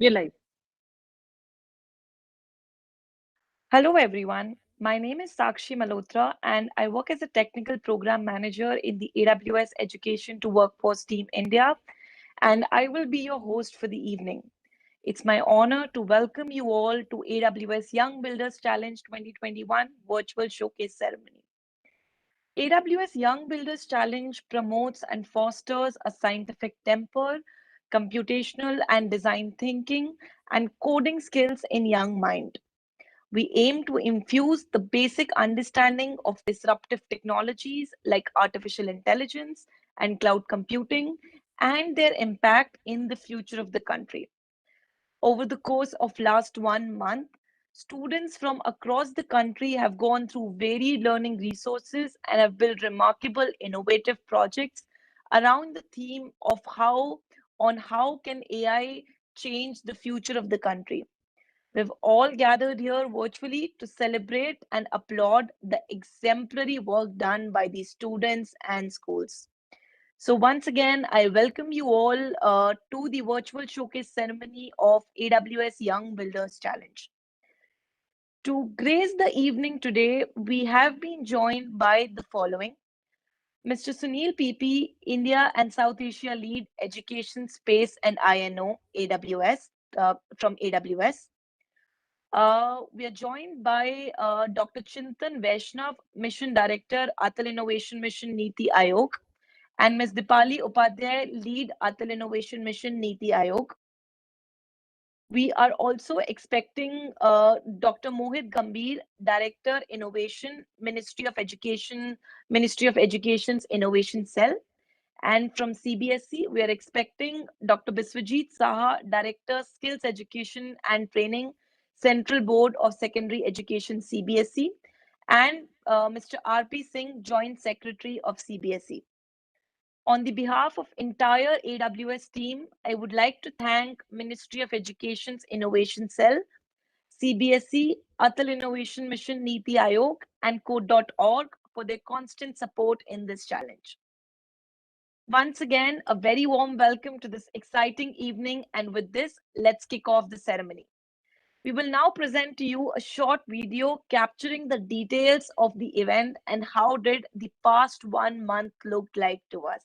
We're live. Hello, everyone. My name is Sakshi Malhotra, and I work as a technical program manager in the AWS Education to Workforce Team India, and I will be your host for the evening. It's my honor to welcome you all to AWS Young Builders Challenge 2021 virtual showcase ceremony. AWS Young Builders Challenge promotes and fosters a scientific temper, computational and design thinking, and coding skills in young mind. We aim to infuse the basic understanding of disruptive technologies like artificial intelligence and cloud computing and their impact in the future of the country. Over the course of last 1 month, students from across the country have gone through varied learning resources and have built remarkable innovative projects around the theme of how can AI change the future of the country. We've all gathered here virtually to celebrate and applaud the exemplary work done by these students and schools. So, once again, I welcome you all to the virtual showcase ceremony of AWS Young Builders Challenge. To grace the evening today, we have been joined by the following: Mr. Sunil PP, India and South Asia Lead Education Space and INO AWS from AWS. We are joined by Dr. Chintan Vaishnav, Mission Director, Atal Innovation Mission Niti Aayog, and Ms. Dipali Upadhyay, Lead Atal Innovation Mission Niti Aayog. We are also expecting Dr. Mohit Gambhir, Director, Innovation, Ministry of Education's Innovation Cell. And from CBSE, we are expecting Dr. Biswajit Saha, Director, Skills Education and Training, Central Board of Secondary Education, CBSE, and Mr. RP Singh, Joint Secretary of CBSE. On the behalf of entire AWS team, I would like to thank Ministry of Education's Innovation Cell, CBSE, Atal Innovation Mission Niti Aayog, and Code.org for their constant support in this challenge. Once again, a very warm welcome to this exciting evening, and with this, let's kick off the ceremony. We will now present to you a short video capturing the details of the event and how did the past 1 month look like to us.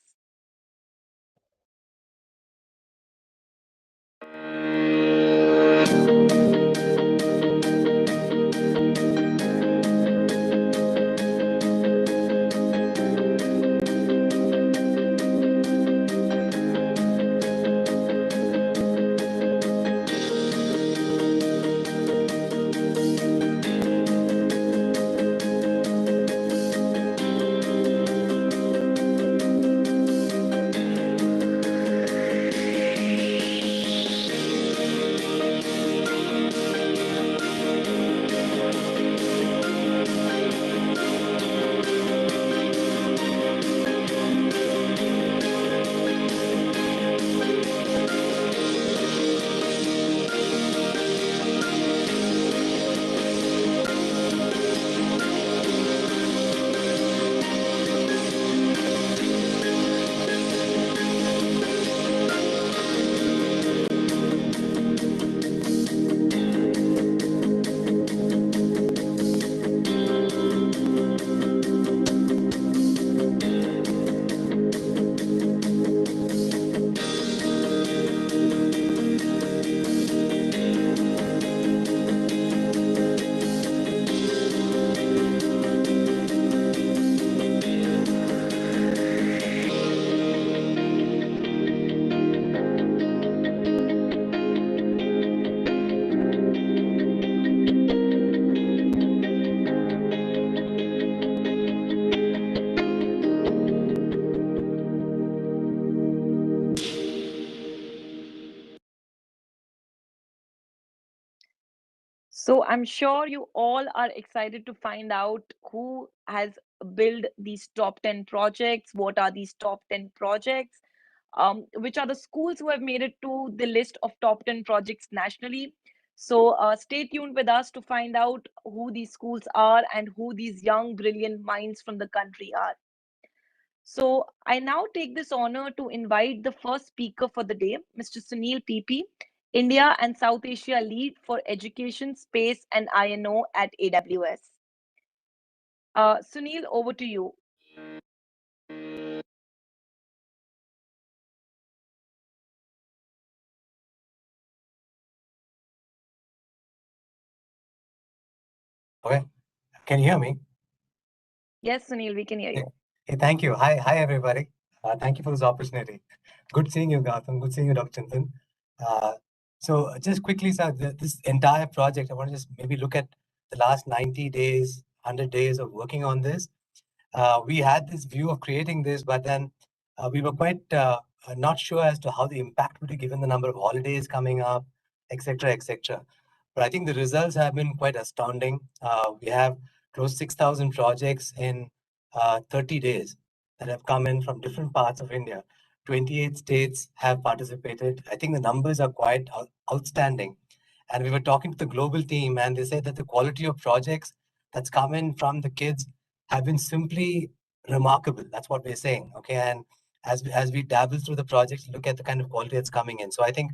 So I'm sure you all are excited to find out who has built these top 10 projects, what are these top 10 projects, which are the schools who have made it to the list of top 10 projects nationally. So stay tuned with us to find out who these schools are and who these young, brilliant minds from the country are. So I now take this honor to invite the first speaker for the day, Mr. Sunil PP, India and South Asia lead for education, space, and INO at AWS. Sunil, over to you. Okay, can you hear me? Yes, Sunil, we can hear you. Hey, thank you. Hi, everybody. Thank you for this opportunity. Good seeing you, Gautam. Good seeing you, Dr. Chintan. So just quickly, sir, this entire project, I want to just maybe look at the last 90 days, 100 days of working on this. We had this view of creating this, but then we were quite not sure as to how the impact would be given the number of holidays coming up, etc., etc. But I think the results have been quite astounding. We have close to 6,000 projects in 30 days that have come in from different parts of India. 28 states have participated. I think the numbers are quite outstanding. And we were talking to the global team, and they said that the quality of projects that's come in from the kids have been simply remarkable. That's what we're saying. Okay. And as we dabble through the projects, look at the kind of quality that's coming in. So I think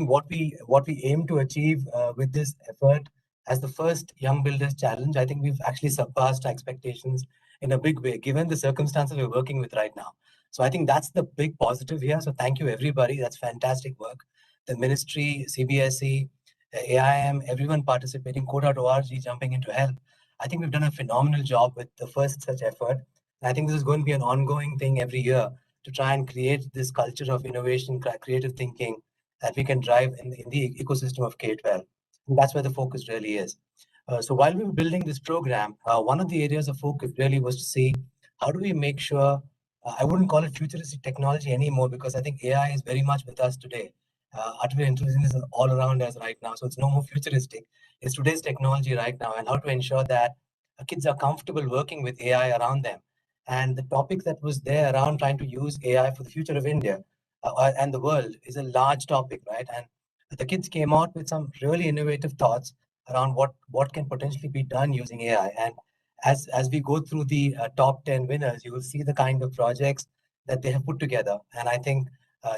what we aim to achieve with this effort as the first Young Builders Challenge, I think we've actually surpassed our expectations in a big way, given the circumstances we're working with right now. So I think that's the big positive here. So thank you, everybody. That's fantastic work. The ministry, CBSE, AIM, everyone participating, code.org jumping into help. I think we've done a phenomenal job with the first such effort. And I think this is going to be an ongoing thing every year to try and create this culture of innovation, creative thinking that we can drive in the ecosystem of K-12. And that's where the focus really is. So while we were building this program, one of the areas of focus really was to see how do we make sure, I wouldn't call it futuristic technology anymore because I think AI is very much with us today. Artificial intelligence is all around us right now. So it's no more futuristic. It's today's technology right now and how to ensure that kids are comfortable working with AI around them. And the topic that was there around trying to use AI for the future of India and the world is a large topic, right? And the kids came out with some really innovative thoughts around what can potentially be done using AI. And as we go through the top 10 winners, you will see the kind of projects that they have put together. And I think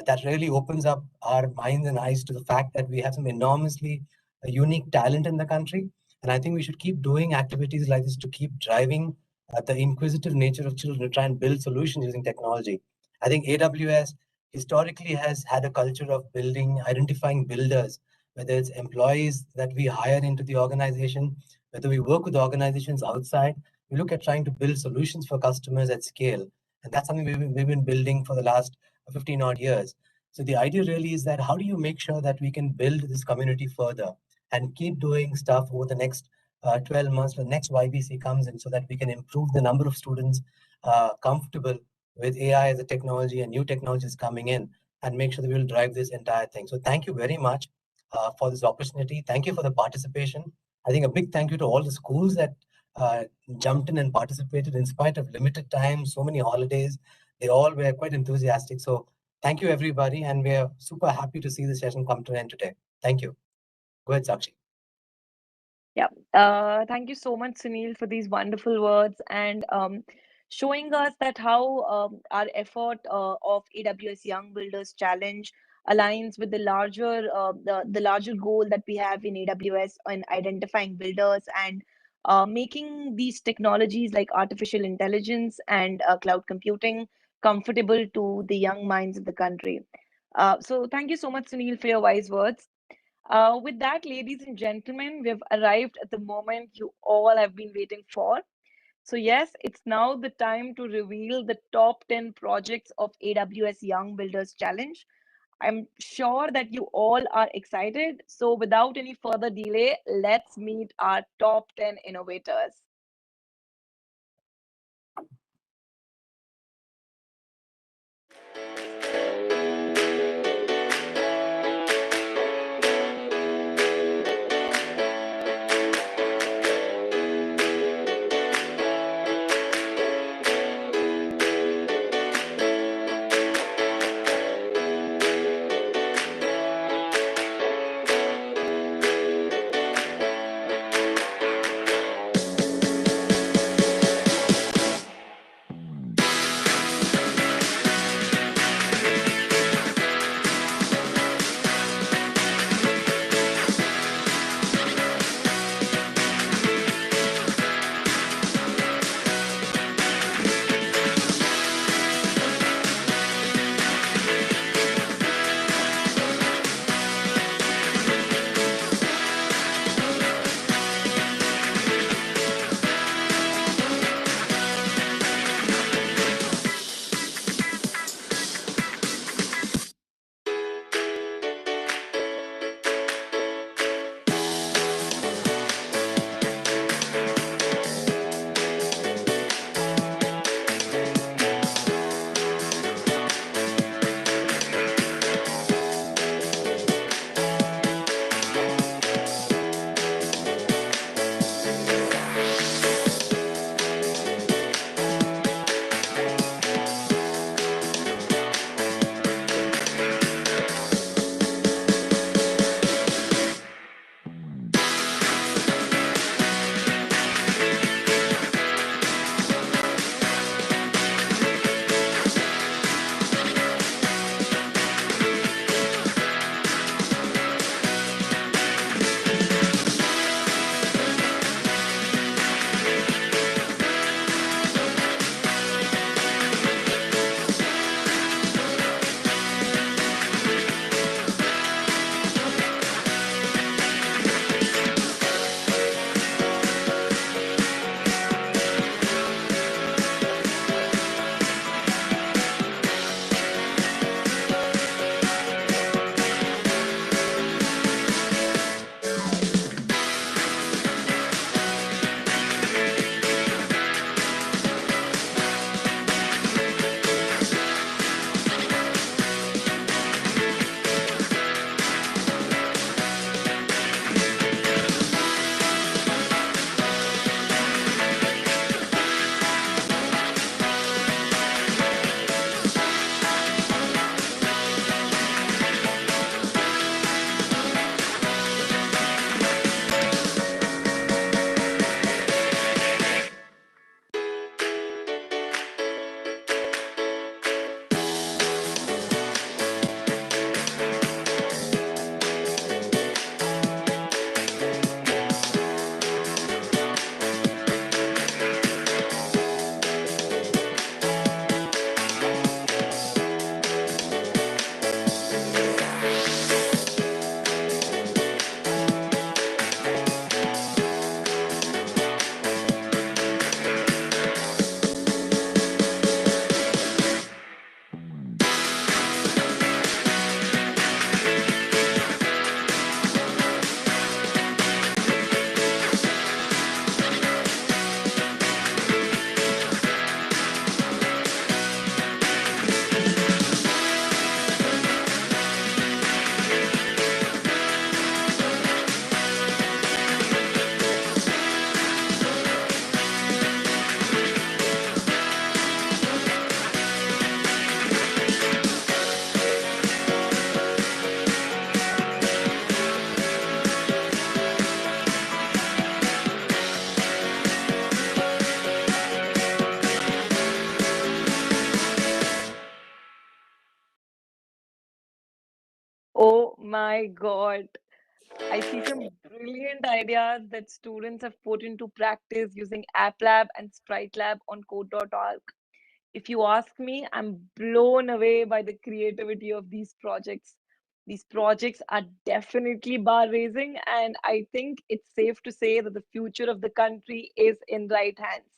that really opens up our minds and eyes to the fact that we have some enormously unique talent in the country. And I think we should keep doing activities like this to keep driving the inquisitive nature of children to try and build solutions using technology. I think AWS historically has had a culture of building, identifying builders, whether it's employees that we hire into the organization, whether we work with organizations outside, we look at trying to build solutions for customers at scale. And that's something we've been building for the last 15 odd years. So the idea really is that how do you make sure that we can build this community further and keep doing stuff over the next 12 months, the next YBC comes in so that we can improve the number of students comfortable with AI as a technology and new technologies coming in and make sure that we will drive this entire thing. So thank you very much for this opportunity. Thank you for the participation. I think a big thank you to all the schools that jumped in and participated in spite of limited time, so many holidays. They all were quite enthusiastic. So thank you, everybody. And we're super happy to see the session come to an end today. Thank you. Go ahead, Sakshi. Yeah. Thank you so much, Sunil, for these wonderful words and showing us that how our effort of AWS Young Builders Challenge aligns with the larger the larger goal that we have in AWS in identifying builders and making these technologies like artificial intelligence and cloud computing comfortable to the young minds of the country. So thank you so much, Sunil, for your wise words. With that, ladies and gentlemen, we've arrived at the moment you all have been waiting for. So, yes, it's now the time to reveal the top 10 projects of AWS Young Builders Challenge. I'm sure that you all are excited. So, without any further delay, let's meet our top 10 innovators. Oh my God. I see some brilliant ideas that students have put into practice using AppLab and SpriteLab on code.org. If you ask me, I'm blown away by the creativity of these projects. These projects are definitely bar raising, and I think it's safe to say that the future of the country is in right hands.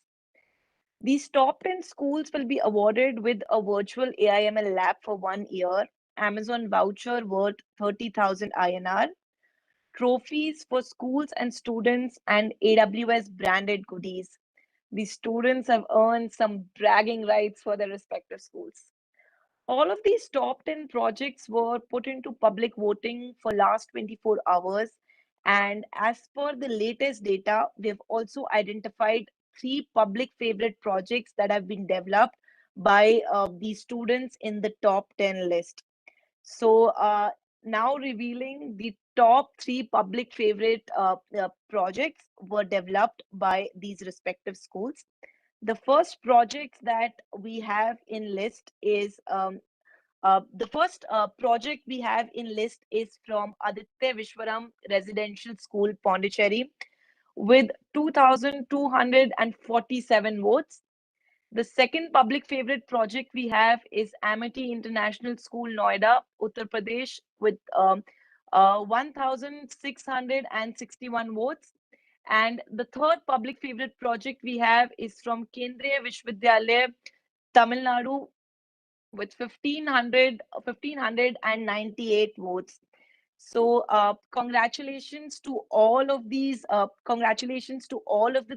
These top 10 schools will be awarded with a virtual AIML lab for 1 year, Amazon voucher worth 30,000 INR, trophies for schools and students, and AWS branded goodies. The students have earned some bragging rights for their respective schools. All of these top 10 projects were put into public voting for last 24 hours. And as per the latest data, we have also identified three public favorite projects that have been developed by the students in the top 10 list. So now revealing the top three public favorite projects were developed by these respective schools. The first project that we have in list is the first project we have in list is from Aditya Vishwaram Residential School, Pondicherry, with 2,247 votes. The second public favorite project we have is Amity International School, Noida, Uttar Pradesh, with 1,661 votes. And the third public favorite project we have is from Kendriya Vishwavidyalaya, Tamil Nadu, with 1,598 votes. So, congratulations to all of the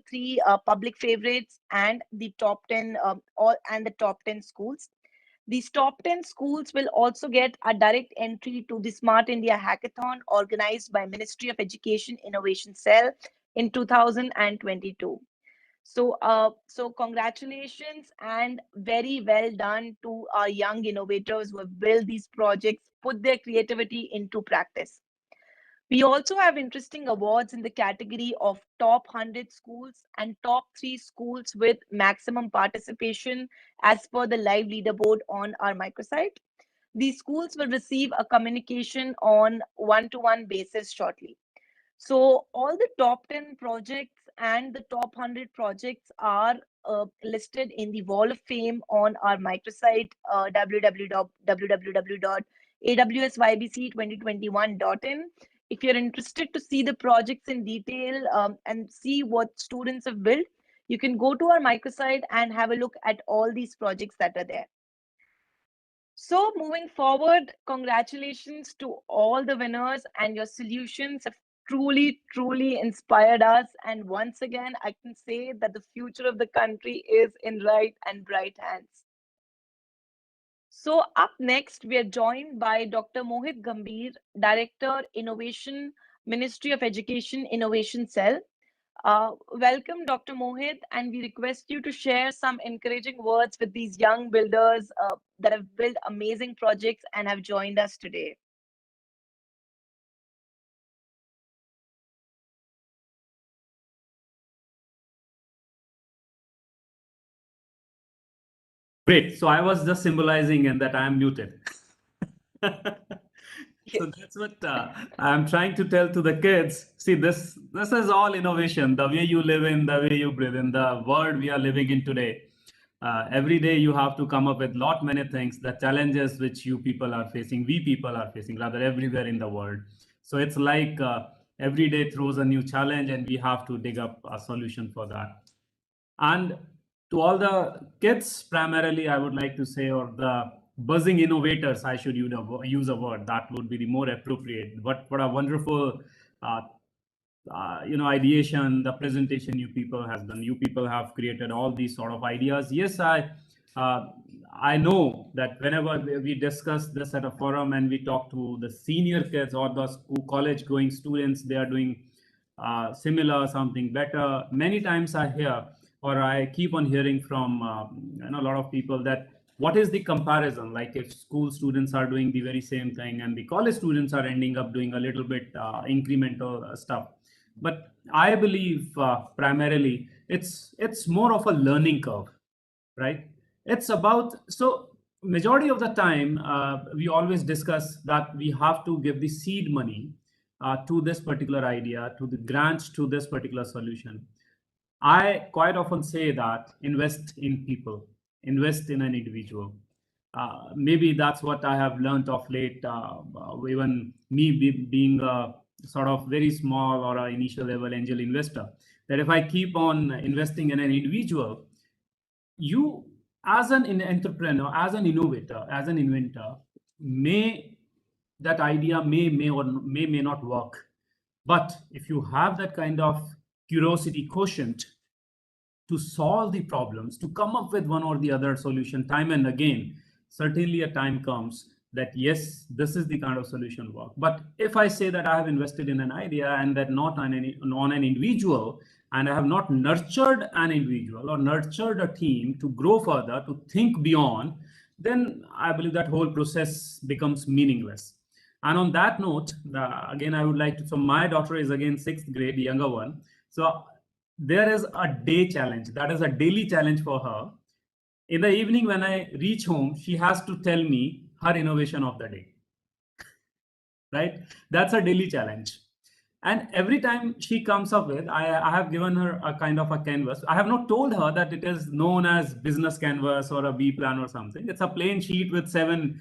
three public favorites and the top 10 all and the top 10 schools. These top 10 schools will also get a direct entry to the Smart India Hackathon organized by Ministry of Education Innovation Cell in 2022. So congratulations and very well done to our young innovators who have built these projects, put their creativity into practice. We also have interesting awards in the category of top 100 schools and top 3 schools with maximum participation as per the live leaderboard on our microsite. These schools will receive a communication on one-to-one basis shortly. So all the top 10 projects and the top 100 projects are listed in the Wall of Fame on our microsite, www.awsybc2021.in. If you're interested to see the projects in detail and see what students have built, you can go to our microsite and have a look at all these projects that are there. So, moving forward, congratulations to all the winners, and your solutions have truly inspired us. And once again, I can say that the future of the country is in right and bright hands. So, up next, we are joined by Dr. Mohit Gambhir, Director, Innovation, Ministry of Education Innovation Cell. Welcome, Dr. Mohit, and we request you to share some encouraging words with these young builders that have built amazing projects and have joined us today. Great. So I was just symbolizing and that I am muted. So that's what I'm trying to tell to the kids. See, this is all innovation. The way you live in, the way you breathe in, the world we are living in today. Every day you have to come up with lot many things. The challenges which you people are facing, we people are facing, rather everywhere in the world. So it's like every day throws a new challenge, and we have to dig up a solution for that. And to all the kids, primarily, I would like to say, or the buzzing innovators, I should use a word that would be the more appropriate. What a wonderful, uh, ideation, the presentation you people has done. You people have created all these sort of ideas. Yes, uh, I know that whenever we discuss this at a forum and we talk to the senior kids or the school, college going students, they are doing similar, something better. Many times I hear, or I keep on hearing from a lot of people, that what is the comparison? Like if school students are doing the very same thing and the college students are ending up doing a little bit incremental stuff. But I believe primarily it's more of a learning curve, right? It's about, so majority of the time, we always discuss that we have to give the seed money to this particular idea, to the grants to this particular solution. I quite often say that invest in people, invest in an individual. Maybe that's what I have learned of late. Even me being a sort of very small or an initial level angel investor, that if I keep on investing in an individual, you as an entrepreneur, as an innovator, as an inventor, may that idea may not work. But if you have that kind of curiosity quotient to solve the problems, to come up with one or the other solution time and again, certainly a time comes that yes, this is the kind of solution work. But if I say that I have invested in an idea and that not on an individual, and I have not nurtured an individual or nurtured a team to grow further, to think beyond, then I believe that whole process becomes meaningless. And on that note, again, I would like to. So my daughter is again sixth grade, the younger one. So there is a day challenge, that is a daily challenge for her. In the evening when I reach home, she has to tell me her innovation of the day, right? That's a daily challenge. And every time she comes up with, I have given her a kind of a canvas. I have not told her that it is known as business canvas or a B plan or something. It's a plain sheet with 7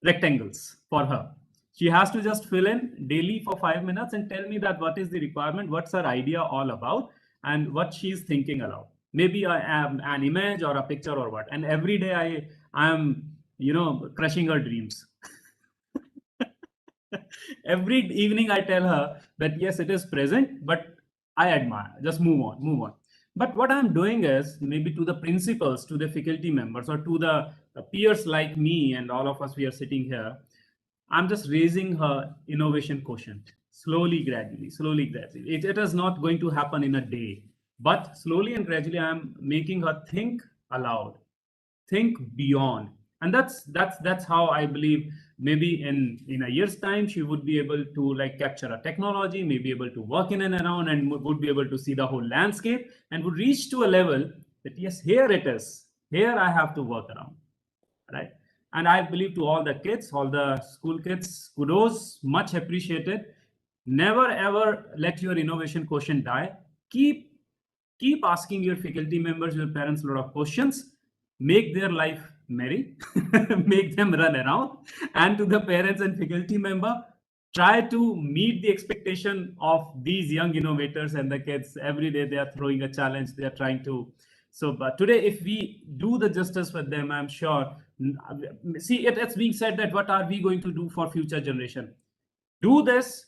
rectangles for her. She has to just fill in daily for 5 minutes and tell me that what is the requirement, what's her idea all about, and what she's thinking aloud. Maybe I am an image or a picture or what. And every day I am, crushing her dreams. Every evening I tell her that yes, it is present, but I admire. Just move on, move on. But what I'm doing is maybe to the principals, to the faculty members, or to the peers like me and all of us, we are sitting here. I'm just raising her innovation quotient slowly, gradually, slowly, gradually. It is not going to happen in a day, but slowly and gradually, I'm making her think aloud, think beyond. And that's how I believe maybe in a year's time she would be able to like capture a technology, may be able to work in and around, and would be able to see the whole landscape, and would reach to a level that yes, here it is, here I have to work around, right? And I believe to all the kids, all the school kids, kudos, much appreciated. Never ever let your innovation quotient die. Keep asking your faculty members, your parents a lot of questions. Make their life merry, make them run around. And to the parents and faculty member, try to meet the expectation of these young innovators and the kids. Every day they are throwing a challenge, they are trying to. So but today, if we do the justice with them, I'm sure. See, it's being said that what are we going to do for future generation? Do this,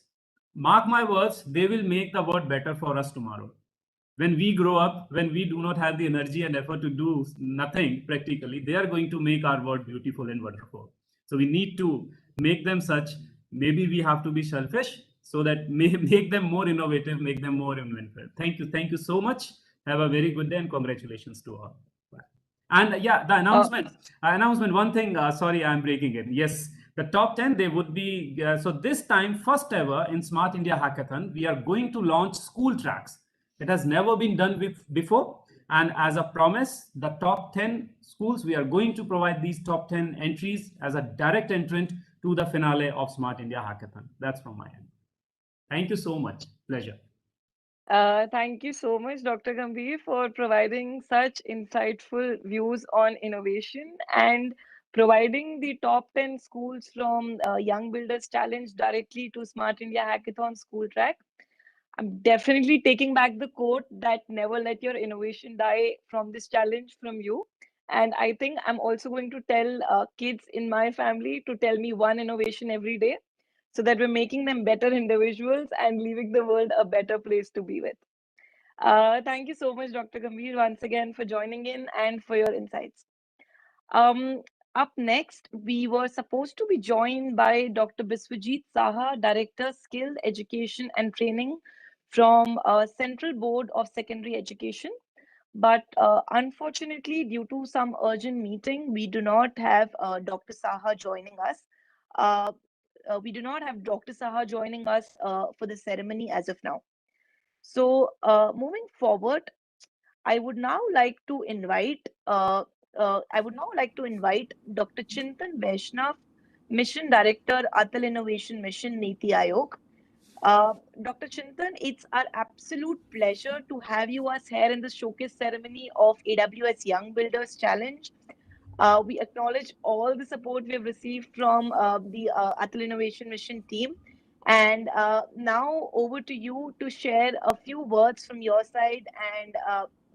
mark my words, they will make the world better for us tomorrow. When we grow up, when we do not have the energy and effort to do nothing practically, they are going to make our world beautiful and wonderful. So we need to make them such. Maybe we have to be selfish so that make them more innovative, make them more inventive. Thank you so much. Have a very good day and congratulations to all. And yeah, the announcement. One thing. Sorry, I'm breaking it. Yes, the top 10. They would be. So this time, first ever in Smart India Hackathon, we are going to launch school tracks. It has never been done before. And as a promise, the top 10 schools, we are going to provide these top 10 entries as a direct entrant to the finale of Smart India Hackathon. That's from my end. Thank you so much. Pleasure. Thank you so much, Dr. Gambhir, for providing such insightful views on innovation and providing the top 10 schools from Young Builders Challenge directly to Smart India Hackathon school track. I'm definitely taking back the quote that never let your innovation die from this challenge from you. And I think I'm also going to tell kids in my family to tell me one innovation every day so that we're making them better individuals and leaving the world a better place to be with. Thank you so much, Dr. Gambhir, once again for joining in and for your insights. Um, Up next, we were supposed to be joined by Dr. Biswajit Saha, Director, Skilled Education and Training from Central Board of Secondary Education. But unfortunately, due to some urgent meeting, we do not have Dr. Saha joining us. We do not have Dr. Saha joining us for the ceremony as of now. So, moving forward, I would now like to invite I would now like to invite Dr. Chintan Vaishnav, Mission Director, Atal Innovation Mission, Niti Aayog. Dr. Chintan, it's our absolute pleasure to have you us here in the showcase ceremony of AWS Young Builders Challenge. We acknowledge all the support we have received from the Atal Innovation Mission team. And now over to you to share a few words from your side and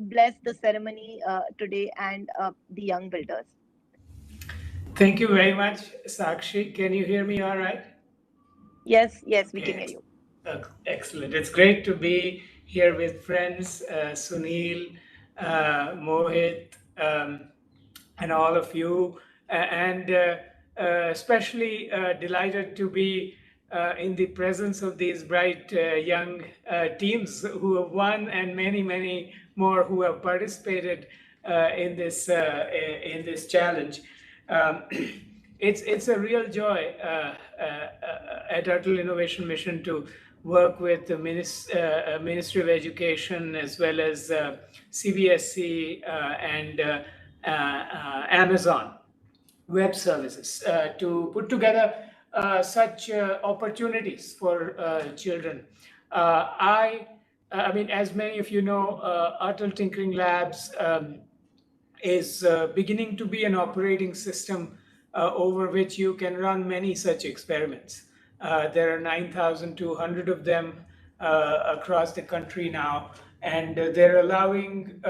bless the ceremony today and the young builders. Thank you very much, Sakshi. Can you hear me all right? Yes, we can hear you. Excellent. It's great to be here with friends, Sunil, Mohit, and all of you, and especially delighted to be in the presence of these bright young teams who have won, and many, many more who have participated in this challenge. It's a real joy at Atal Innovation Mission to work with the Ministry of Education as well as CBSE and Amazon Web Services to put together such opportunities for children. I mean, as many of you know, Atal Tinkering Labs is beginning to be an operating system over which you can run many such experiments. There are 9,200 of them across the country now, and they're allowing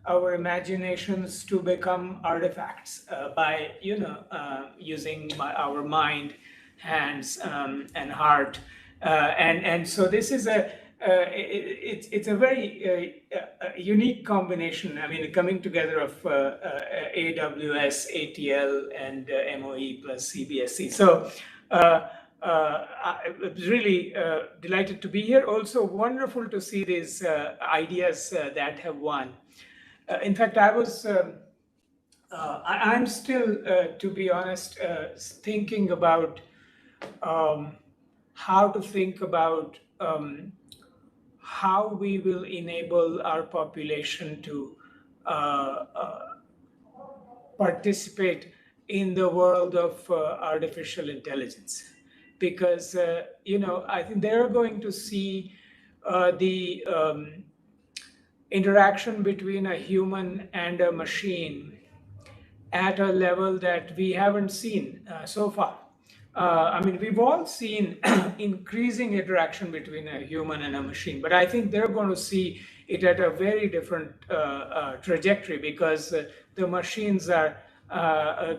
our imaginations to become artifacts by using our mind, hands, and heart. And so this is it's a very unique combination. I mean, coming together of AWS, ATL, and MOE plus CBSE. So I was really delighted to be here. Also wonderful to see these ideas that have won. In fact, I was, I'm still, to be honest, thinking about how to think about how we will enable our population to participate in the world of artificial intelligence. Because, I think they're going to see the interaction between a human and a machine at a level that we haven't seen so far. I mean, we've all seen increasing interaction between a human and a machine, but I think they're going to see it at a very different trajectory because the machines are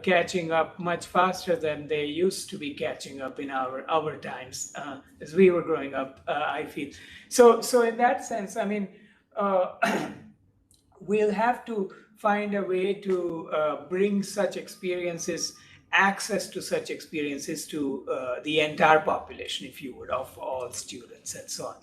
catching up much faster than they used to be catching up in our times as we were growing up, I feel. So in that sense, I mean, we'll have to find a way to bring such experiences, access to such experiences to the entire population, if you would, of all students and so on.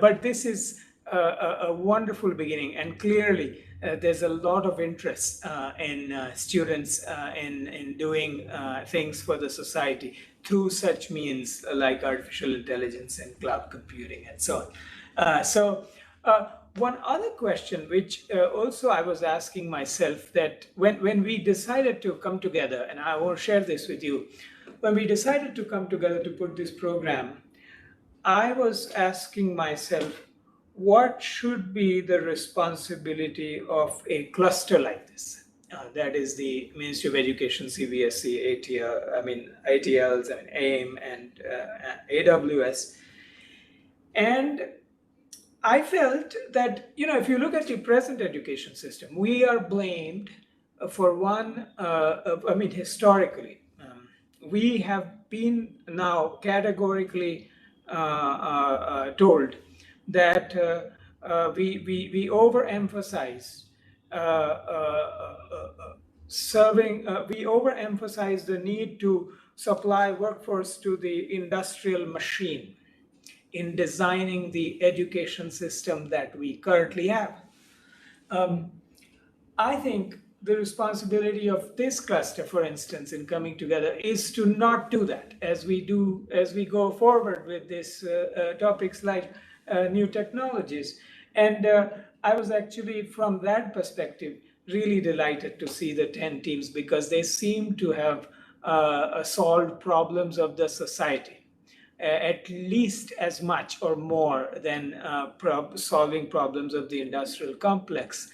But this is a wonderful beginning, and clearly there's a lot of interest in students in doing things for the society through such means like artificial intelligence and cloud computing and so on. One other question, which also I was asking myself, that when we decided to come together, and I will share this with you, when we decided to come together to put this program, I was asking myself, what should be the responsibility of a cluster like this? That is the Ministry of Education, CBSE, ATLs, AIM, and AWS. And I felt that, if you look at the present education system, we are blamed for one, historically, we have been now categorically told that we overemphasize we overemphasize the need to supply workforce to the industrial machine in designing the education system that we currently have. I think the responsibility of this cluster, for instance, in coming together is to not do that as we go forward with these topics like new technologies. And I was actually, from that perspective, really delighted to see the 10 teams because they seem to have solved problems of the society at least as much or more than solving problems of the industrial complex.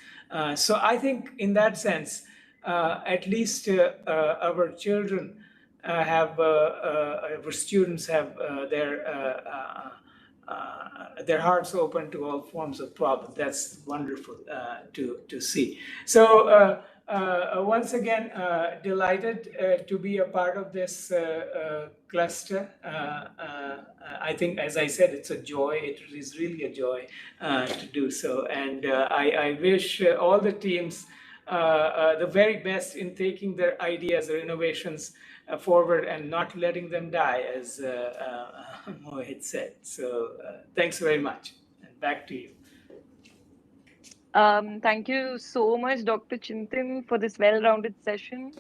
So I think in that sense, at least our children our students have their hearts open to all forms of problems. That's wonderful to see. So once again, delighted to be a part of this cluster. I think, as I said, it's a joy. It is really a joy to do so. And I wish all the teams the very best in taking their ideas or innovations forward and not letting them die, as Mohit said. So thanks very much. And back to you. Thank you so much, Dr. Chintan, for this well-rounded session.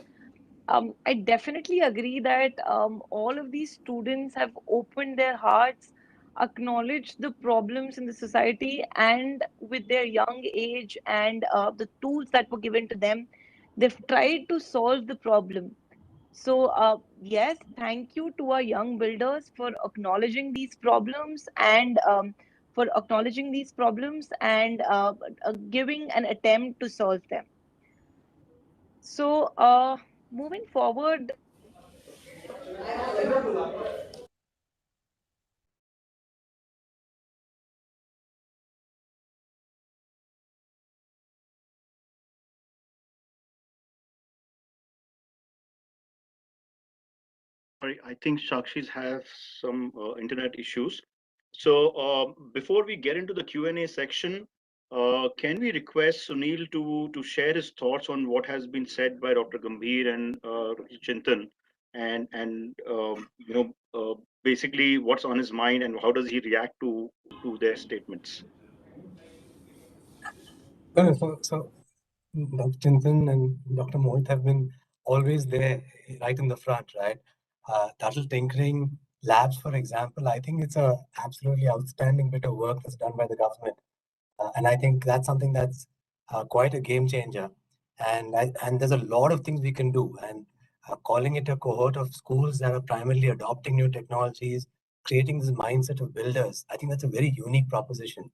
I definitely agree that all of these students have opened their hearts, acknowledged the problems in the society, and with their young age and the tools that were given to them, they've tried to solve the problem. So, yes, thank you to our young builders for acknowledging these problems and giving an attempt to solve them. So, moving forward, Sorry, I think Sakshi's have some internet issues. So before we get into the Q&A section, can we request Sunil to share his thoughts on what has been said by Dr. Gambhir and Chintan, and basically what's on his mind and how does he react to their statements? So Dr. Chintan and Dr. Mohit have been always there, right in the front, right? Turtle tinkering labs, for example, I think it's a absolutely outstanding bit of work that's done by the government, and I think that's something that's quite a game changer. And there's a lot of things we can do. And calling it a cohort of schools that are primarily adopting new technologies, creating this mindset of builders, I think that's a very unique proposition.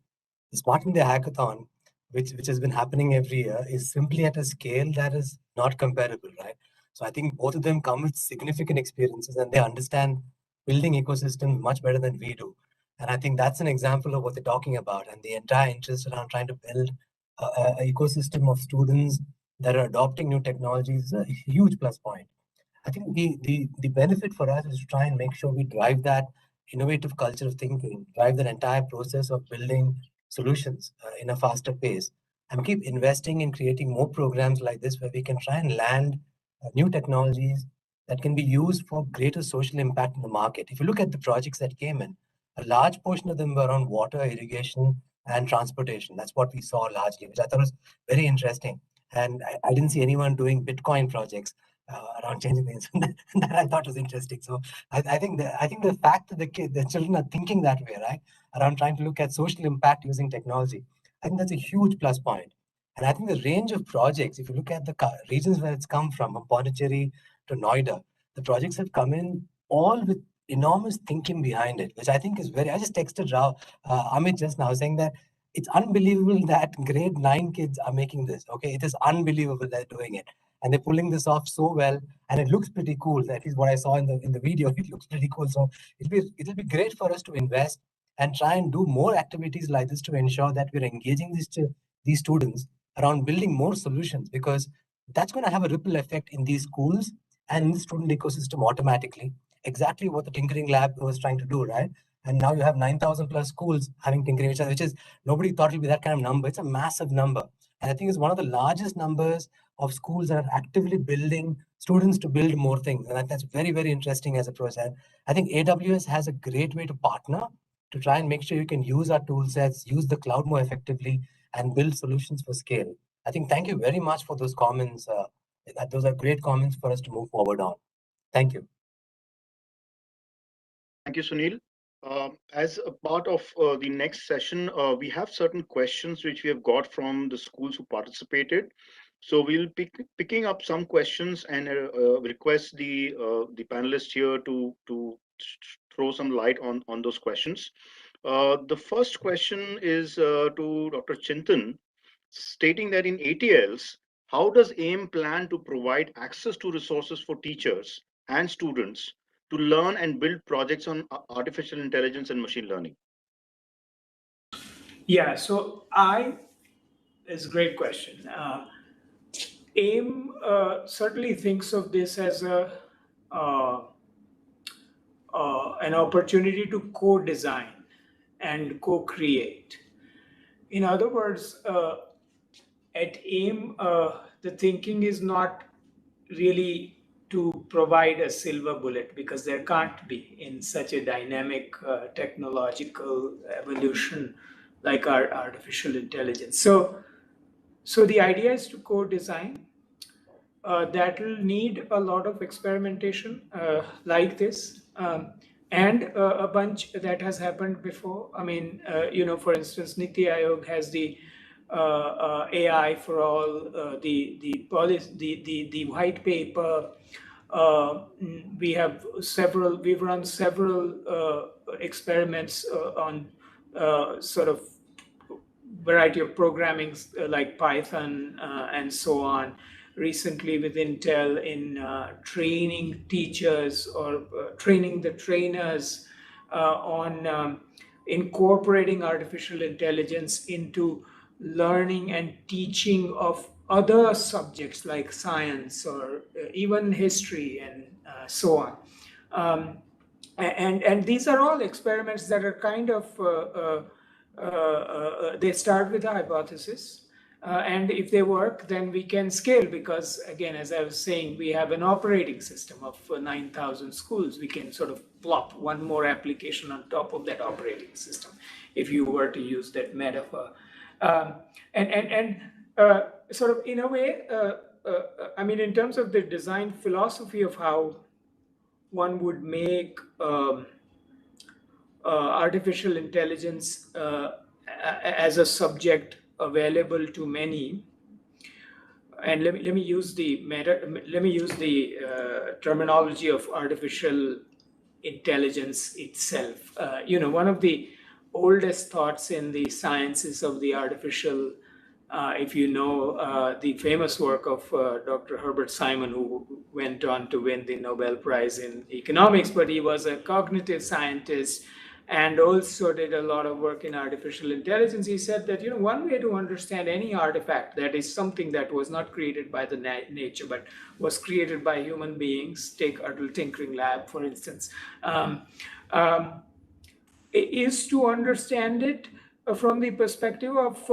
The Smart India Hackathon, which has been happening every year, is simply at a scale that is not comparable, right? So I think both of them come with significant experiences and they understand building ecosystems much better than we do. And I think that's an example of what they're talking about. And the entire interest around trying to build a ecosystem of students that are adopting new technologies is a huge plus point. I think the benefit for us is to try and make sure we drive that innovative culture of thinking, drive that entire process of building solutions in a faster pace, and keep investing in creating more programs like this where we can try and land new technologies that can be used for greater social impact in the market. If you look at the projects that came in, a large portion of them were around water, irrigation, and transportation. That's what we saw largely, which I thought was very interesting. And I didn't see anyone doing Bitcoin projects around changing things. That I thought was interesting. So I think the fact that the children are thinking that way, right, around trying to look at social impact using technology, I think that's a huge plus point. And I think the range of projects, if you look at the regions where it's come from Pondicherry to Noida, the projects have come in all with enormous thinking behind it, which I think is very. I just texted Amit just now saying that it's unbelievable that grade 9 kids are making this. Okay, it is unbelievable they're doing it, and they're pulling this off so well, and it looks pretty cool. That is what I saw in the video. It looks pretty cool. So it'll be great for us to invest and try and do more activities like this to ensure that we're engaging these students around building more solutions, because that's going to have a ripple effect in these schools and in the student ecosystem automatically. Exactly what the tinkering lab was trying to do, right? And now you have 9,000 plus schools having tinkering, which is nobody thought it would be that kind of number. It's a massive number. And I think it's one of the largest numbers of schools that are actively building students to build more things. And that's very, very interesting as a process. I think AWS has a great way to partner to try and make sure you can use our tool sets, use the cloud more effectively, and build solutions for scale. I think thank you very much for those comments. Those are great comments for us to move forward on. Thank you. Thank you, Sunil. As a part of the next session, we have certain questions which we have got from the schools who participated. So we'll be picking up some questions and request the panelists here to throw some light on those questions. The first question is to Dr. Chintan, stating that in ATLs, how does AIM plan to provide access to resources for teachers and students to learn and build projects on artificial intelligence and machine learning? Yeah, so it's a great question. AIM certainly thinks of this as uh, an opportunity to co-design and co-create. In other words, at AIM, the thinking is not really to provide a silver bullet, because there can't be in such a dynamic technological evolution like our artificial intelligence. So the idea is to co-design. That will need a lot of experimentation like this. And a bunch that has happened before. I mean, for instance, Niti Aayog has the AI for all, the policy, the white paper. We've run several experiments on sort of variety of programming like Python and so on. Recently with Intel in training teachers or training the trainers on incorporating artificial intelligence into learning and teaching of other subjects like science or even history and so on. And these are all experiments that are kind of they start with a hypothesis, and if they work, then we can scale, because again, as I was saying, we have an operating system of 9,000 schools. We can sort of plop one more application on top of that operating system, if you were to use that metaphor. And sort of in a way, I mean, in terms of the design philosophy of how one would make artificial intelligence as a subject available to many. And let me use the terminology of artificial intelligence itself. One of the oldest thoughts in the sciences of the artificial, if you know the famous work of Dr. Herbert Simon, who went on to win the Nobel Prize in economics, but he was a cognitive scientist and also did a lot of work in artificial intelligence. He said that, one way to understand any artifact that is something that was not created by the nature, but was created by human beings, take Adult Tinkering Lab, for instance, is to understand it from the perspective of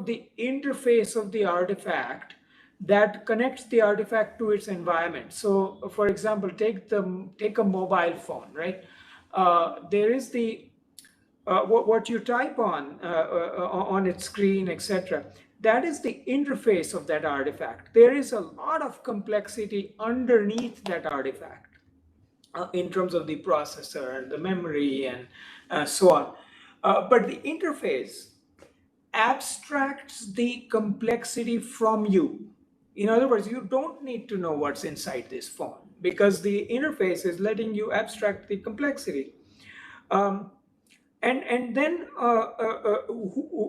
the interface of the artifact that connects the artifact to its environment. So, for example, take a mobile phone, right? There is the what you type on its screen, etc. That is the interface of that artifact. There is a lot of complexity underneath that artifact in terms of the processor and the memory and so on. But the interface abstracts the complexity from you. In other words, you don't need to know what's inside this phone, because the interface is letting you abstract the complexity. And then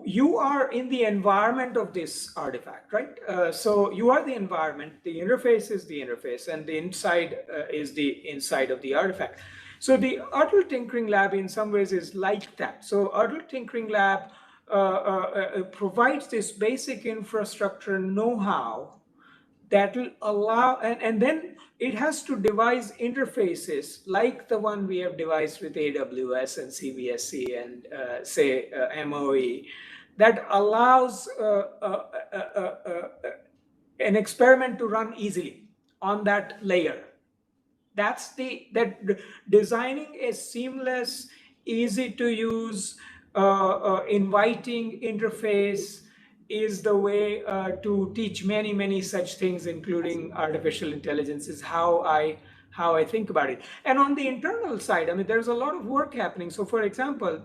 you are in the environment of this artifact, right? So you are the environment, the interface is the interface, and the inside is the inside of the artifact. So the Adult Tinkering Lab in some ways is like that. So Adult Tinkering Lab provides this basic infrastructure know-how that will allow, and then it has to devise interfaces like the one we have devised with AWS and CBSE and say MOE, that allows an experiment to run easily on that layer. That's designing a seamless, easy to use, inviting interface is the way to teach many such things, including artificial intelligence, is how I think about it. And on the internal side, I mean, there's a lot of work happening. So for example,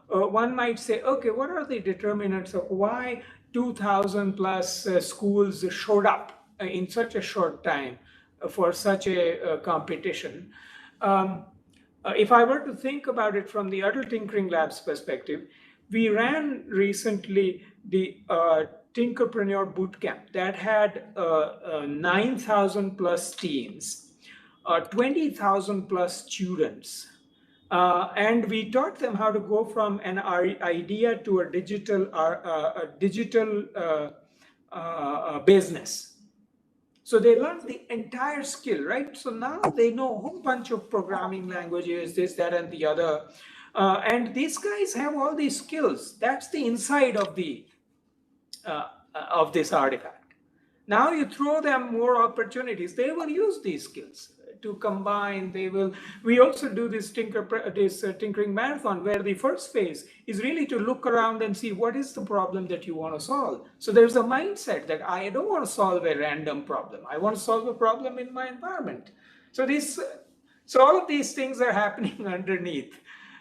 one might say, okay, what are the determinants of why 2,000 plus schools showed up in such a short time for such a competition? If I were to think about it from the Adult Tinkering Labs perspective, we ran recently the Tinkerpreneur Bootcamp that had 9,000 plus teams, 20,000 plus students. And we taught them how to go from an idea to a digital business. So they learned the entire skill, right? So now they know a whole bunch of programming languages, this, that, and the other. And these guys have all these skills. That's the inside of this artifact. Now you throw them more opportunities. They will use these skills to combine. We also do this tinkering marathon, where the first phase is really to look around and see what is the problem that you want to solve. So there's a mindset that I don't want to solve a random problem. I want to solve a problem in my environment. So all of these things are happening underneath.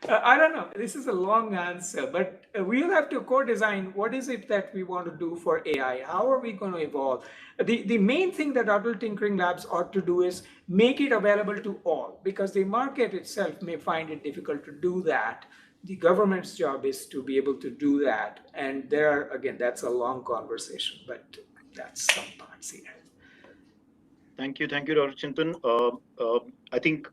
I don't know. This is a long answer, but we'll have to co-design what is it that we want to do for AI. How are we going to evolve? The main thing that Adult Tinkering Labs ought to do is make it available to all, because the market itself may find it difficult to do that. The government's job is to be able to do that. And again, that's a long conversation, but that's some parts here. Thank you, Dr. Chintan. I think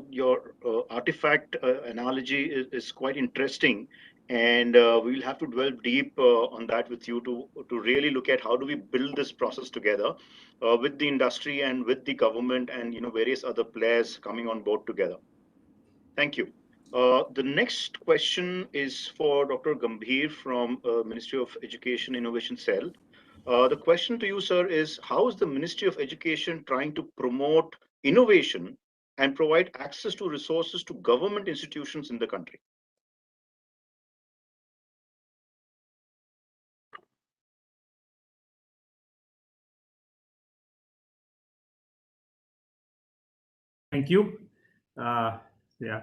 your artifact analogy is quite interesting, and we'll have to delve deep on that with you to really look at how do we build this process together with the industry and with the government and various other players coming on board together. Thank you. The next question is for Dr. Gambhir from Ministry of Education Innovation Cell. The question to you, sir, is how is the Ministry of Education trying to promote innovation and provide access to resources to government institutions in the country? Thank you. Yeah.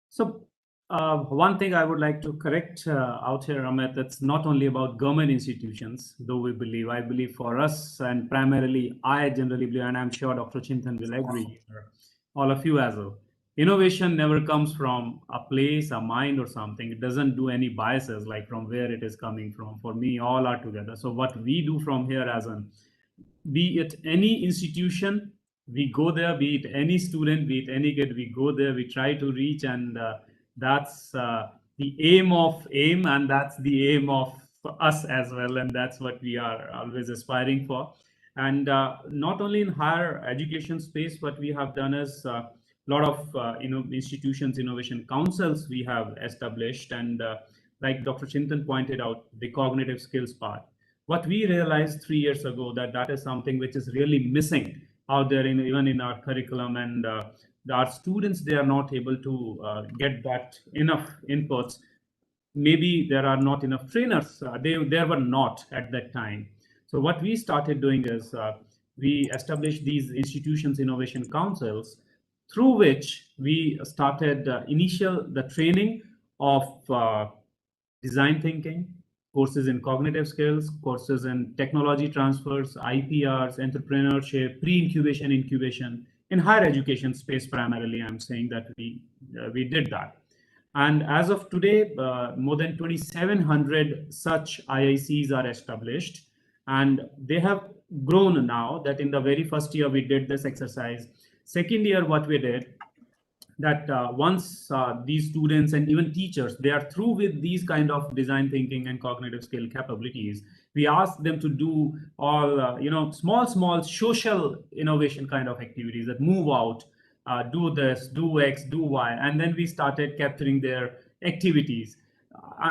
So one thing I would like to correct out here, Amit, that's not only about government institutions, though I believe for us, and primarily I generally believe, and I'm sure Dr. Chintan will agree, all of you as well. Innovation never comes from a place, a mind or something. It doesn't do any biases like from where it is coming from. For me, all are together. So what we do from here as an, be it any institution, we go there, be it any student, be it any kid, we go there, we try to reach, and that's the aim of AIM, and that's the aim of us as well, and that's what we are always aspiring for. And not only in higher education space, what we have done is a lot of institutions, innovation councils we have established, and like Dr. Chintan pointed out, the cognitive skills part. What we realized 3 years ago that is something which is really missing out there even in our curriculum, and our students, they are not able to get that enough inputs. Maybe there are not enough trainers. There were not at that time. So what we started doing is we established these institutions innovation councils, through which we started the training of design thinking, courses in cognitive skills, courses in technology transfers, IPRs, entrepreneurship, pre-incubation, incubation. In higher education space, primarily, I'm saying that we did that. And as of today, more than 2,700 such IICs are established, and they have grown now. That in the very first year we did this exercise. Second year, what we did, that once these students and even teachers, they are through with these kind of design thinking and cognitive skill capabilities, we ask them to do all small social innovation kind of activities, that move out, do this, do X, do Y, and then we started capturing their activities.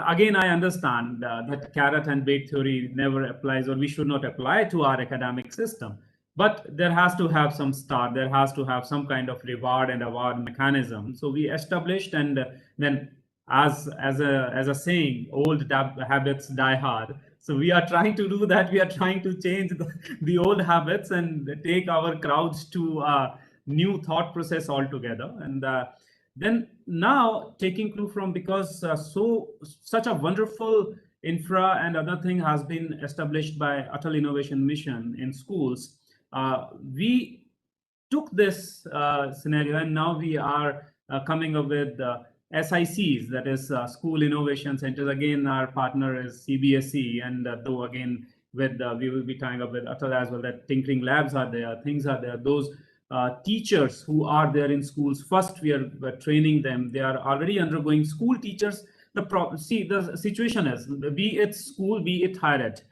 Again, I understand that carrot and bait theory never applies, or we should not apply to our academic system. But there has to have some start. There has to have some kind of reward and award mechanism. So we established, and then as a saying, old habits die hard. So we are trying to do that. We are trying to change the old habits and take our crowds to a new thought process altogether. And Then now taking clue from, because such a wonderful infra and other thing has been established by Atal Innovation Mission in schools, we took this scenario, and now we are coming up with SICs, that is School Innovation Centers. Again, our partner is CBSE, and though again with we will be tying up with Atal as well, that tinkering labs are there, things are there. Those teachers who are there in schools, first we are training them. They are already undergoing school teachers. The situation is, be it school, be it higher ed,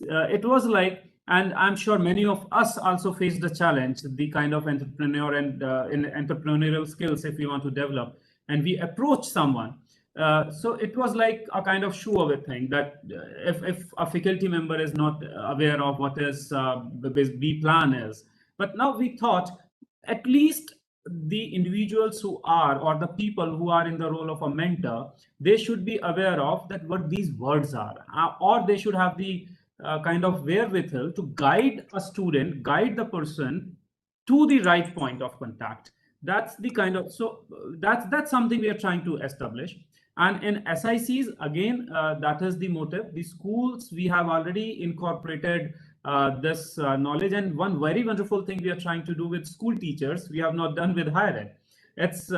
it was like, and I'm sure many of us also face the challenge, the kind of entrepreneur and in entrepreneurial skills if we want to develop, and we approach someone. So it was like a kind of shoe away thing, that if a faculty member is not aware of what is the B plan is. But now we thought, at least the individuals who are, or the people who are in the role of a mentor, they should be aware of that what these words are, or they should have the kind of wherewithal to guide a student, guide the person to the right point of contact. That's the kind of, so that's something we are trying to establish. And in SICs, again, that is the motive. The schools, we have already incorporated this knowledge. And one very wonderful thing we are trying to do with school teachers, we have not done with higher ed. It's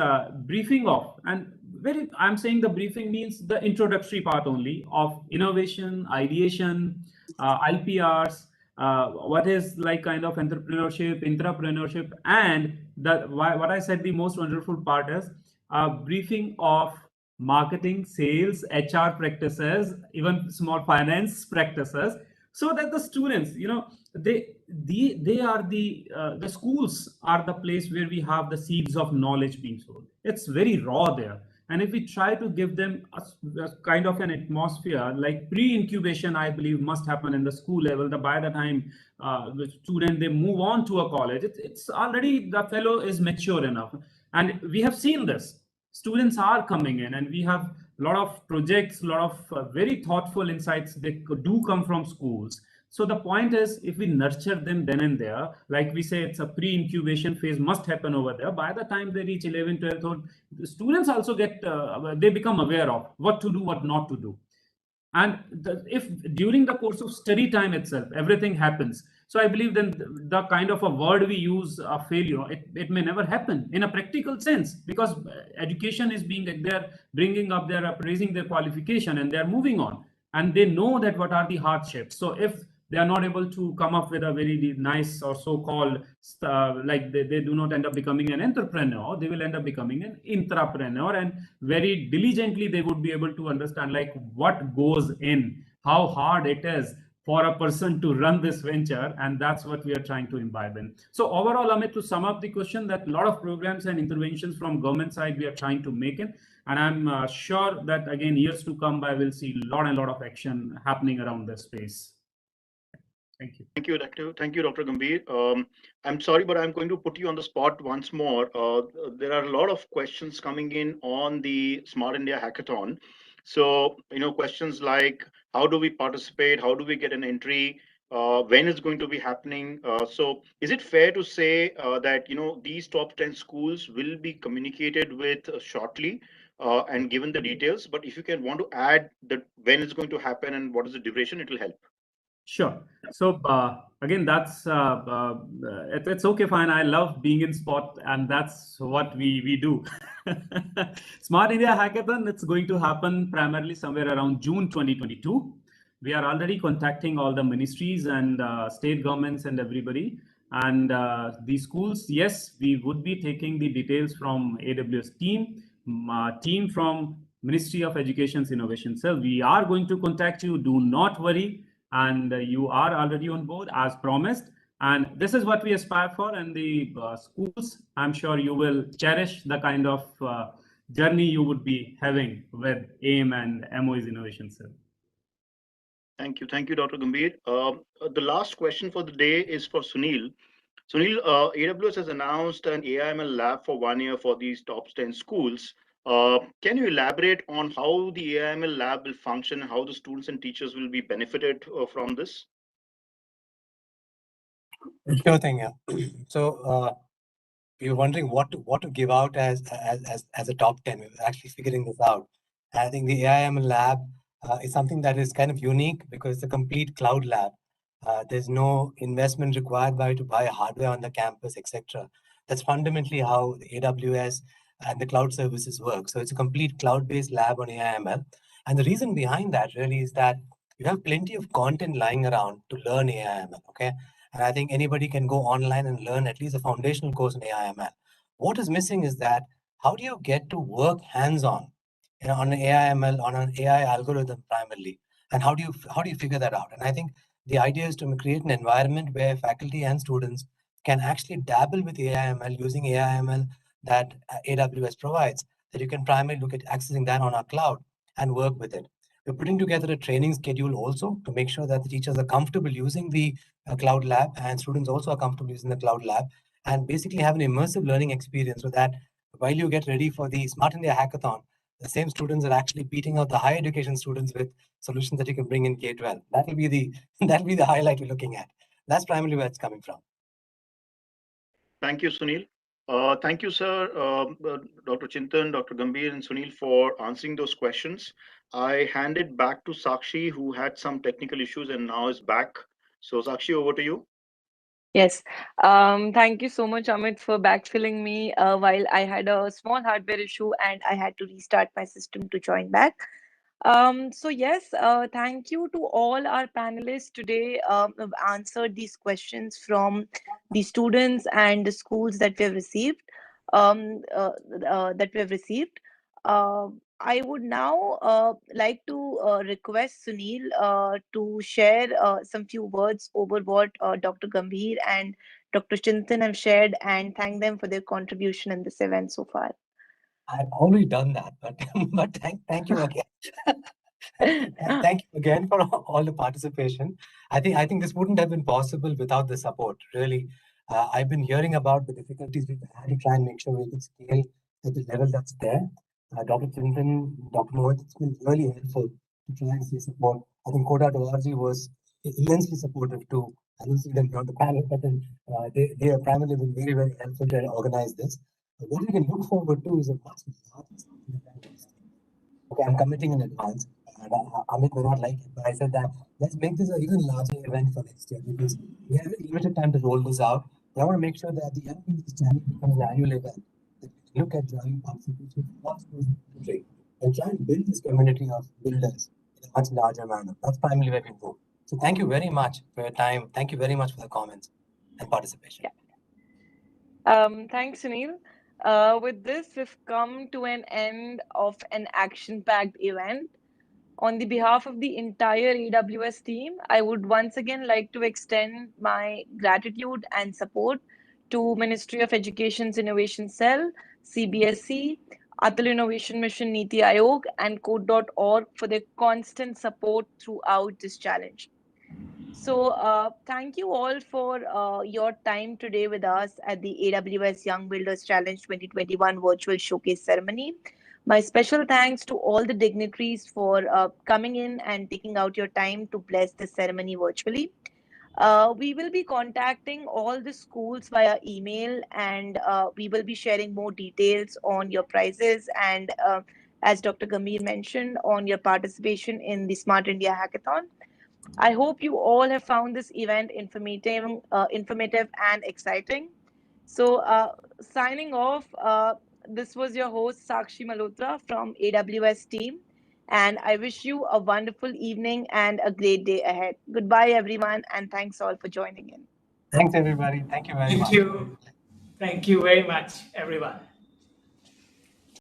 briefing off, and I'm saying the briefing means the introductory part only of innovation, ideation, IPRs, what is like kind of entrepreneurship, intrapreneurship, and what I said the most wonderful part is briefing of marketing, sales, HR practices, even small finance practices, so that the students, they are the schools are the place where we have the seeds of knowledge being sown. It's very raw there. And if we try to give them a kind of an atmosphere, like pre-incubation, I believe must happen in the school level, that by the time the student, they move on to a college, it's already, the fellow is mature enough. And we have seen this. Students are coming in, and we have a lot of projects, a lot of very thoughtful insights that do come from schools. So the point is, if we nurture them then and there, like we say, it's a pre-incubation phase must happen over there. By the time they reach 11, 12, or the students also get, they become aware of what to do, what not to do. And if during the course of study time itself, everything happens, so I believe then the kind of a word we use, a failure, it may never happen in a practical sense, because education is being, they're bringing up, they're raising their qualification, and they're moving on, and they know that what are the hardships. So if they are not able to come up with a very nice or so-called like they do not end up becoming an entrepreneur, they will end up becoming an intrapreneur, and very diligently they would be able to understand like what goes in, how hard it is for a person to run this venture, and that's what we are trying to imbibe in. So overall, Amit, to sum up the question, that a lot of programs and interventions from government side we are trying to make in, and I'm sure that again years to come by we'll see a lot of action happening around this space. Thank you. Thank you, Dr. Thank you, Dr. Gambhir. I'm sorry, but I'm going to put you on the spot once more. There are a lot of questions coming in on the Smart India Hackathon. So, questions like, how do we participate? How do we get an entry? When is going to be happening? So is it fair to say that, these top 10 schools will be communicated with shortly and given the details? But if you want to add that when it's going to happen and what is the duration, it will help. Sure. So again, that's it's okay, fine. I love being in spot, and that's what we do. Smart India Hackathon, it's going to happen primarily somewhere around June 2022. We are already contacting all the ministries and state governments and everybody. And the schools, yes, we would be taking the details from AWS team from Ministry of Education's Innovation Cell. We are going to contact you. Do not worry. And you are already on board as promised. And this is what we aspire for. And the schools, I'm sure you will cherish the kind of journey you would be having with AIM and MOE's Innovation Cell. Thank you, Dr. Gambhir. The last question for the day is for Sunil. Sunil, AWS has announced an AI/ML lab for 1 year for these top 10 schools. Can you elaborate on how the AI/ML lab will function, how the students and teachers will be benefited from this? Sure thing, yeah. So we were wondering what to give out as a top 10. We were actually figuring this out. And I think the AIML lab is something that is kind of unique because it's a complete cloud lab. There's no investment required to buy hardware on the campus, etc. That's fundamentally how the AWS and the cloud services work. So it's a complete cloud-based lab on AIML. And the reason behind that really is that you have plenty of content lying around to learn AIML, okay? And I think anybody can go online and learn at least a foundational course in AIML. What is missing is that how do you get to work hands-on, on an AIML, on an AI algorithm primarily, and how do you figure that out? And I think the idea is to create an environment where faculty and students can actually dabble with AIML using AIML that AWS provides, that you can primarily look at accessing that on our cloud and work with it. We're putting together a training schedule also to make sure that the teachers are comfortable using the cloud lab and students also are comfortable using the cloud lab and basically have an immersive learning experience so that while you get ready for the Smart India Hackathon, the same students are actually beating out the higher education students with solutions that you can bring in K-12. That'll be the highlight we're looking at. That's primarily where it's coming from. Thank you, Sunil. Thank you, sir, Dr. Chintan, Dr. Gambhir, and Sunil for answering those questions. I hand it back to Sakshi, who had some technical issues and now is back. So, Sakshi, over to you. Yes. Thank you so much, Amit, for backfilling me while I had a small hardware issue and I had to restart my system to join back. So yes, thank you to all our panelists today who've answered these questions from the students and the schools that we have received. Um, uh, that we have received. Uh, I would now like to request Sunil to share some few words over what Dr. Gambhir and Dr. Chintan have shared and thank them for their contribution in this event so far. I've already done that, but but thank you again. Thank you again for all the participation. I think this wouldn't have been possible without the support. Really, I've been hearing about the difficulties we've had to try and make sure we can scale at the level that's there. Dr. Chintan, Dr. Mohit, it's been really helpful to try and see support. I think Coda.org was immensely supportive too. I don't see them on the panel, but then they have primarily been very, very helpful to organize this. What we can look forward to is a much larger. Okay, I'm committing in advance. And Amit may not like it, but I said that let's make this an even larger event for next year because we have limited time to roll this out. But I want to make sure that the Young Builders Challenge becomes an annual event. That we look at driving participation from all schools in the country and try and build this community of builders in a much larger manner. That's primarily where we go. So thank you very much for your time. Thank you very much for the comments and participation. Thanks, Sunil. With this, we've come to an end of an action-packed event. On the behalf of the entire AWS team, I would once again like to extend my gratitude and support to Ministry of Education's Innovation Cell, CBSE, Atal Innovation Mission Niti Aayog, and Code.org for their constant support throughout this challenge. So, thank you all for your time today with us at the AWS Young Builders Challenge 2021 virtual showcase ceremony. My special thanks to all the dignitaries for coming in and taking out your time to bless this ceremony virtually. We will be contacting all the schools via email and we will be sharing more details on your prizes and, as Dr. Gambhir mentioned, on your participation in the Smart India Hackathon. I hope you all have found this event informative and exciting. So, signing off, this was your host Sakshi Malhotra from AWS team, and I wish you a wonderful evening and a great day ahead. Goodbye, everyone, and thanks all for joining in. Thanks, everybody. Thank you very much. Thank you. Thank you very much, everyone.